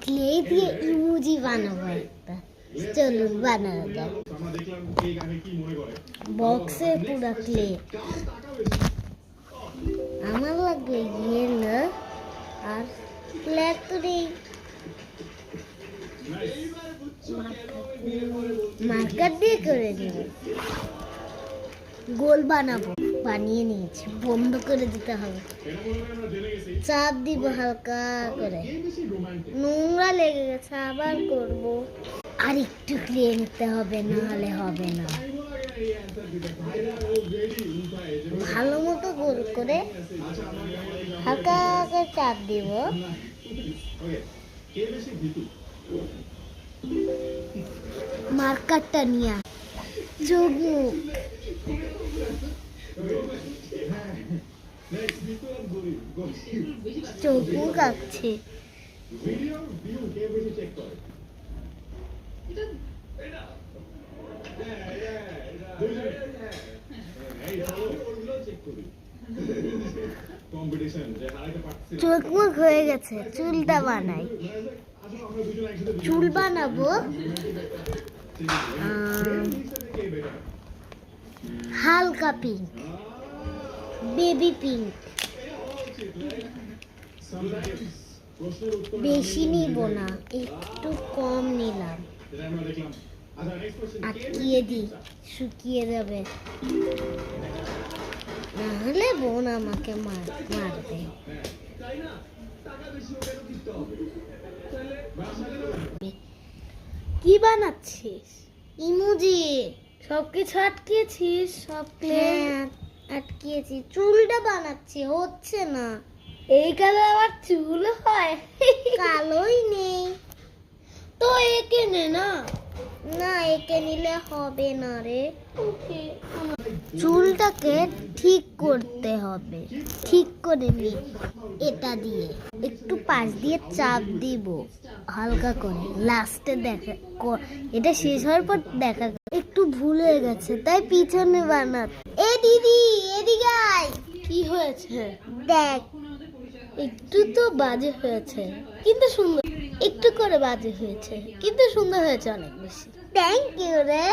Clay দিয়ে emoji বানাবো একটা। চলুন বানানো যাক। বক্সে পুরো ক্লে। আমার লাগবে ইয়েলো আর ব্ল্যাক তো নেই। মার্কার দিয়ে করে দেব। গোল বানাবো, বানিয়ে নিয়েছি, বন্ধ করে দিতে হবে। চাপ দিব হালকা করে, নোংরা লেগে গেছে, আবার করব। আর একটু ক্লে নিতে হবে, নাহলে হবে না। ভালো মতো গোল করে হালকা হালকা চাপ দিব। মার্কারটা নিয়ে চোখ মুখ চোখ মুখ আঁকছে। চোখ মুখ হয়ে গেছে, চুলটা বানাই। চুল বানাবো হালকা পিঙ্ক, বেবি পিঙ্ক। বেশি নিব না, একটু কম নিলাম। আটকিয়ে দিই, শুকিয়ে যাবে, নাহলে বোন আমাকে মারবে। কি বানাচ্ছিস? ইমোজি। সবকিছু আটকিয়েছিস? সব আটকিয়েছি। চুলটা বানাচ্ছি, হচ্ছে না। এই কালো আবার চুল হয়? কালোই নেই তো, একে নে না। না, একে নিলে হবে না রে। চুলটাকে ঠিক করতে হবে, ঠিক করে নি। এটা দিয়ে একটু পাশ দিয়ে চাপ দিব হালকা করে, লাস্টে দেখা। এটা শেষ হওয়ার পর দেখা। একটু ভুল হয়ে গেছে, তাই পিছনে বানাত। এ দিদি, এদিকে আয়। কি হয়েছে দেখ। একটু তো বাজে হয়েছে, কিন্তু সুন্দর। একটু করে বাজে হয়েছে, কিন্তু সুন্দর হয়েছে অনেক বেশি। থ্যাংক ইউ রে।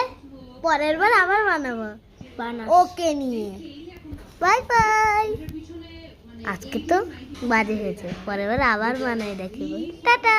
পরের বার আবার বানাবো। ওকে নিয়ে বাই বাই। আজকে তো বাজে হয়েছে, পরের বার আবার বানাই দেখিব। টাটা।